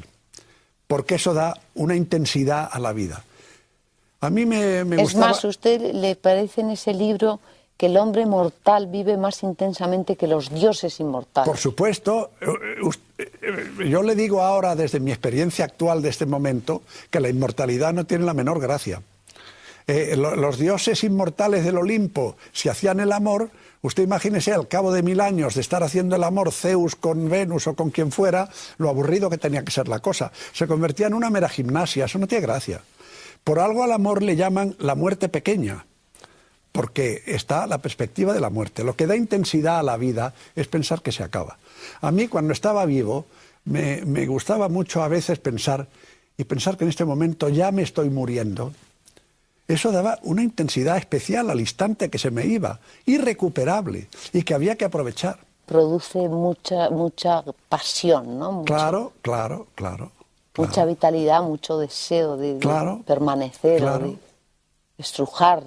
porque eso da una intensidad a la vida. A mí me gustaba... Es más, ¿a usted le parece en ese libro que el hombre mortal vive más intensamente que los dioses inmortales? Por supuesto. Yo le digo ahora, desde mi experiencia actual de este momento, que la inmortalidad no tiene la menor gracia. Los dioses inmortales del Olimpo, si hacían el amor, usted imagínese al cabo de 1000 años de estar haciendo el amor Zeus con Venus o con quien fuera, lo aburrido que tenía que ser la cosa. Se convertía en una mera gimnasia, eso no tiene gracia. Por algo al amor le llaman la muerte pequeña, porque está la perspectiva de la muerte. Lo que da intensidad a la vida es pensar que se acaba. A mí, cuando estaba vivo, me gustaba mucho a veces pensar que en este momento ya me estoy muriendo. Eso daba una intensidad especial al instante que se me iba, irrecuperable, y que había que aprovechar. Produce mucha pasión, ¿no? Claro. Mucha vitalidad, mucho deseo de permanecer, o de estrujar.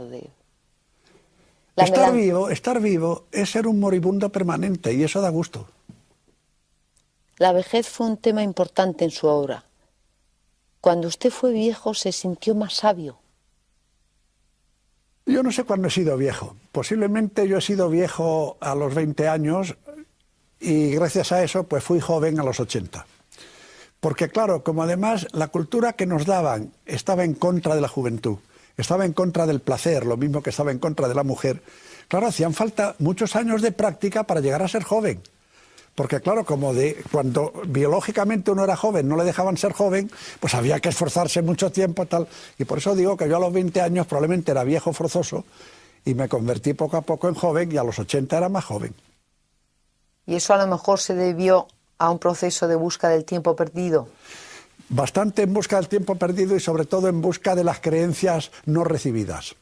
Estar vivo es ser un moribundo permanente, y eso da gusto. La vejez fue un tema importante en su obra. Cuando usted fue viejo, ¿se sintió más sabio? Yo no sé cuándo he sido viejo. Posiblemente yo he sido viejo a los 20 años y gracias a eso pues fui joven a los 80. Porque claro, como además la cultura que nos daban estaba en contra de la juventud, estaba en contra del placer, lo mismo que estaba en contra de la mujer, claro, hacían falta muchos años de práctica para llegar a ser joven. Porque claro, cuando biológicamente uno era joven, no le dejaban ser joven, pues había que esforzarse mucho tiempo tal. Y por eso digo que yo a los 20 años probablemente era viejo forzoso y me convertí poco a poco en joven y a los 80 era más joven. ¿Y eso a lo mejor se debió a un proceso de busca del tiempo perdido? Bastante en busca del tiempo perdido y sobre todo en busca de las creencias no recibidas.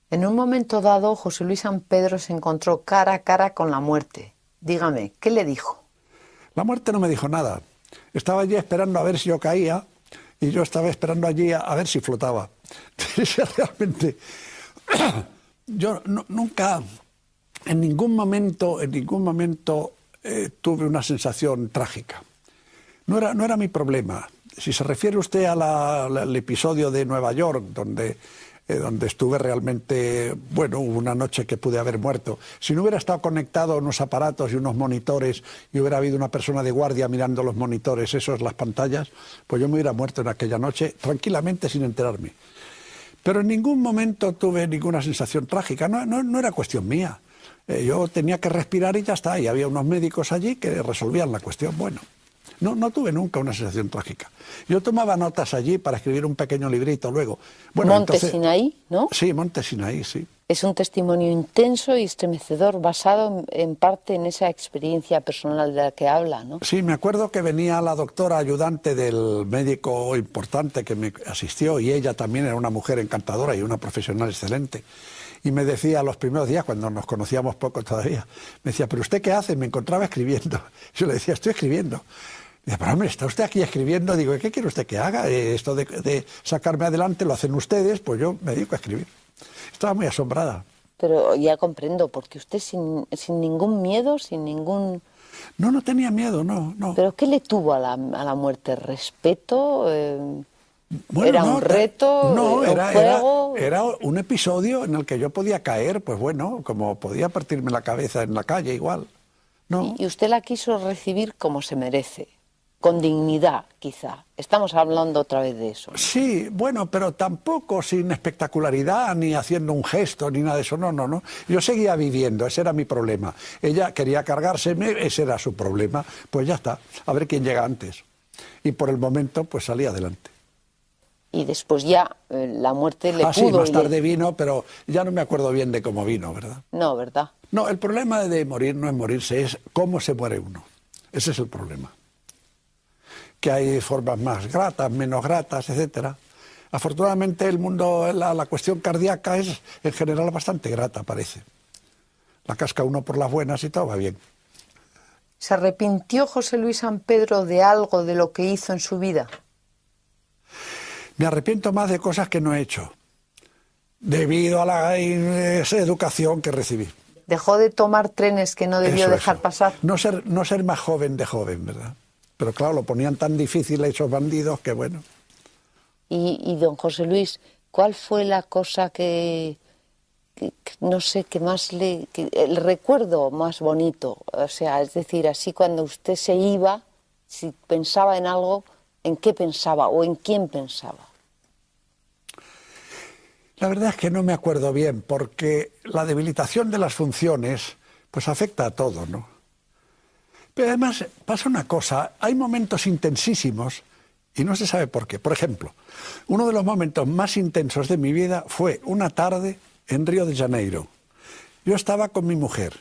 En un momento dado, José Luis San Pedro se encontró cara a cara con la muerte. Dígame, ¿qué le dijo? La muerte no me dijo nada. Estaba allí esperando a ver si yo caía y yo estaba esperando allí a ver si flotaba. Realmente, yo nunca, en ningún momento tuve una sensación trágica. No era mi problema. Si se refiere usted al episodio de Nueva York, donde estuve realmente, bueno, hubo una noche que pude haber muerto. Si no hubiera estado conectado a unos aparatos y unos monitores y hubiera habido una persona de guardia mirando los monitores, las pantallas, pues yo me hubiera muerto en aquella noche tranquilamente sin enterarme. Pero en ningún momento tuve ninguna sensación trágica, no era cuestión mía. Yo tenía que respirar y ya está, y había unos médicos allí que resolvían la cuestión. Bueno, no tuve nunca una sensación trágica. Yo tomaba notas allí para escribir un pequeño librito luego. Bueno, Monte Sinaí, ¿no? Sí, Monte Sinaí, sí. Es un testimonio intenso y estremecedor, basado en parte en esa experiencia personal de la que habla, ¿no? Sí, me acuerdo que venía la doctora ayudante del médico importante que me asistió, y ella también era una mujer encantadora y una profesional excelente. Y me decía los primeros días, cuando nos conocíamos poco todavía, me decía, ¿pero usted qué hace? Me encontraba escribiendo. Yo le decía, estoy escribiendo. Dice, pero hombre, ¿está usted aquí escribiendo? Digo, ¿qué quiere usted que haga? Esto de sacarme adelante lo hacen ustedes, pues yo me dedico a escribir. Estaba muy asombrada. Pero ya comprendo, porque usted sin ningún miedo, sin ningún... No tenía miedo, no. ¿Pero qué le tuvo a la muerte? ¿Respeto? Bueno, ¿Era un reto? No, ¿Un juego? era un episodio en el que yo podía caer, pues bueno, como podía partirme la cabeza en la calle igual. No. Y usted la quiso recibir como se merece, con dignidad, quizá. Estamos hablando otra vez de eso. Sí, bueno, pero tampoco sin espectacularidad, ni haciendo un gesto, ni nada de eso, no. Yo seguía viviendo, ese era mi problema. Ella quería cargárseme, ese era su problema. Pues ya está, a ver quién llega antes. Y por el momento, pues salí adelante. Y después ya la muerte le pudo... Sí, más tarde vino, pero ya no me acuerdo bien de cómo vino, ¿verdad? No, ¿verdad? No, el problema de morir no es morirse, es cómo se muere uno. Ese es el problema. Que hay formas más gratas, menos gratas, etcétera. Afortunadamente el mundo, la cuestión cardíaca es en general bastante grata, parece. La casca uno por las buenas y todo va bien. ¿Se arrepintió José Luis San Pedro de algo de lo que hizo en su vida? Me arrepiento más de cosas que no he hecho, debido a la educación que recibí. ¿Dejó de tomar trenes que no debió dejar pasar? No ser más joven de joven, ¿verdad? Pero claro, lo ponían tan difícil a esos bandidos que bueno. Y don José Luis, ¿cuál fue la cosa que no sé, que más el recuerdo más bonito? O sea, es decir, así cuando usted se iba, si pensaba en algo, ¿en qué pensaba o en quién pensaba? La verdad es que no me acuerdo bien, porque la debilitación de las funciones pues afecta a todo, ¿no? Pero además pasa una cosa, hay momentos intensísimos y no se sabe por qué. Por ejemplo, uno de los momentos más intensos de mi vida fue una tarde en Río de Janeiro. Yo estaba con mi mujer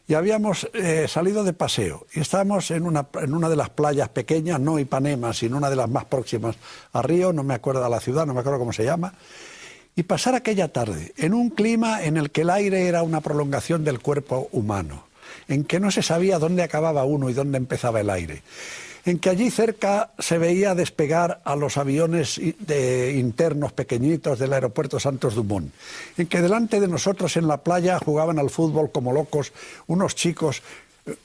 y habíamos salido de paseo y estábamos en una de las playas pequeñas, no Ipanema, sino una de las más próximas a Río, no me acuerdo de la ciudad, no me acuerdo cómo se llama. Y pasar aquella tarde en un clima en el que el aire era una prolongación del cuerpo humano, en que no se sabía dónde acababa uno y dónde empezaba el aire, en que allí cerca se veía despegar a los aviones internos pequeñitos del aeropuerto Santos Dumont, en que delante de nosotros en la playa jugaban al fútbol como locos unos chicos,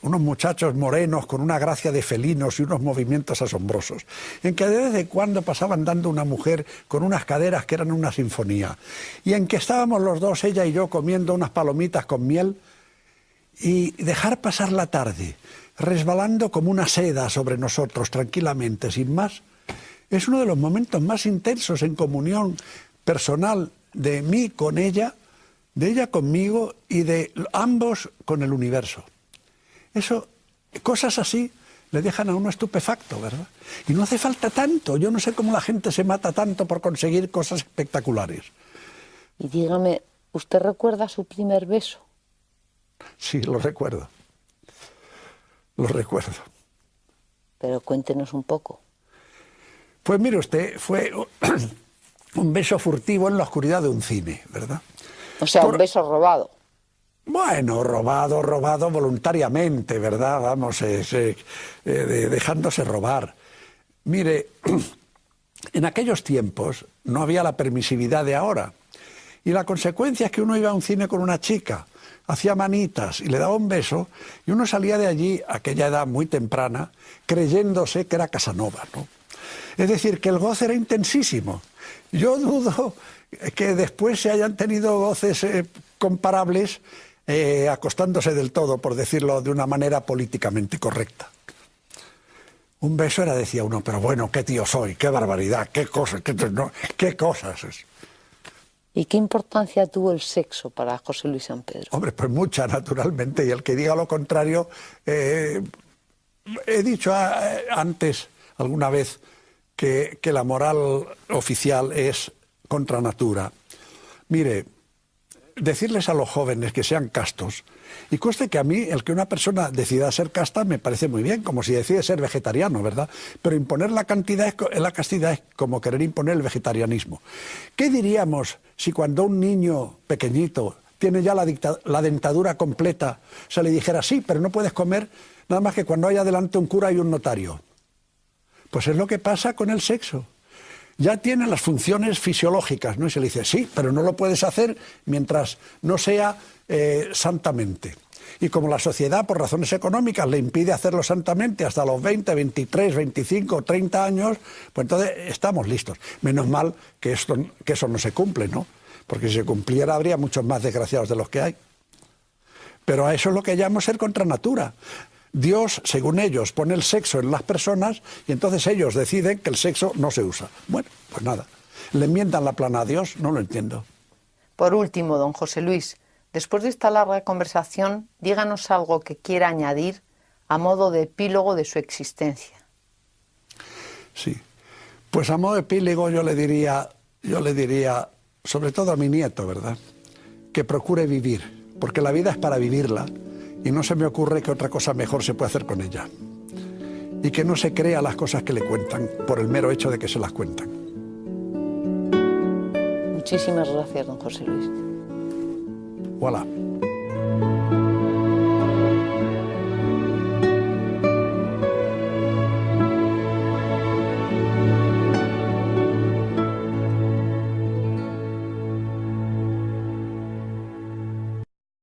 unos muchachos morenos con una gracia de felinos y unos movimientos asombrosos, en que de vez en cuando pasaban dando una mujer con unas caderas que eran una sinfonía, y en que estábamos los dos, ella y yo, comiendo unas palomitas con miel, y dejar pasar la tarde, resbalando como una seda sobre nosotros, tranquilamente, sin más, es uno de los momentos más intensos en comunión personal de mí con ella, de ella conmigo y de ambos con el universo. Eso, cosas así le dejan a uno estupefacto, ¿verdad? Y no hace falta tanto. Yo no sé cómo la gente se mata tanto por conseguir cosas espectaculares. Y dígame, ¿usted recuerda su primer beso? Sí, lo recuerdo. Lo recuerdo. Pero cuéntenos un poco. Pues mire usted, fue un beso furtivo en la oscuridad de un cine, ¿verdad? O sea, un beso robado. Bueno, robado voluntariamente, ¿verdad? Vamos, dejándose robar. Mire, en aquellos tiempos no había la permisividad de ahora. Y la consecuencia es que uno iba a un cine con una chica, hacía manitas y le daba un beso, y uno salía de allí, a aquella edad muy temprana, creyéndose que era Casanova, ¿no? Es decir, que el goce era intensísimo. Yo dudo que después se hayan tenido goces comparables acostándose del todo, por decirlo de una manera políticamente correcta. Un beso era, decía uno, pero bueno, qué tío soy, qué barbaridad, qué cosas, qué cosas es. ¿Y qué importancia tuvo el sexo para José Luis San Pedro? Hombre, pues mucha, naturalmente, y el que diga lo contrario, he dicho antes, alguna vez, que la moral oficial es contra natura. Mire, decirles a los jóvenes que sean castos, y cueste que a mí el que una persona decida ser casta me parece muy bien, como si decide ser vegetariano, ¿verdad? Pero imponer la castidad es como querer imponer el vegetarianismo. ¿Qué diríamos si cuando un niño pequeñito tiene ya la dentadura completa, se le dijera sí, pero no puedes comer nada más que cuando haya delante un cura y un notario? Pues es lo que pasa con el sexo. Ya tiene las funciones fisiológicas, ¿no? Y se le dice, sí, pero no lo puedes hacer mientras no sea santamente. Y como la sociedad, por razones económicas, le impide hacerlo santamente hasta los 20, 23, 25, 30 años, pues entonces estamos listos. Menos mal que eso no se cumple, ¿no? Porque si se cumpliera habría muchos más desgraciados de los que hay. Pero a eso es lo que llamo ser contra natura. Dios, según ellos, pone el sexo en las personas y entonces ellos deciden que el sexo no se usa. Bueno, pues nada. ¿Le enmiendan la plana a Dios? No lo entiendo. Por último, don José Luis, después de esta larga conversación, díganos algo que quiera añadir a modo de epílogo de su existencia. Sí. Pues a modo de epílogo yo le diría, sobre todo a mi nieto, ¿verdad?, que procure vivir, porque la vida es para vivirla. Y no se me ocurre que otra cosa mejor se puede hacer con ella. Y que no se crea las cosas que le cuentan por el mero hecho de que se las cuentan. Muchísimas gracias, don José Luis. Voilà.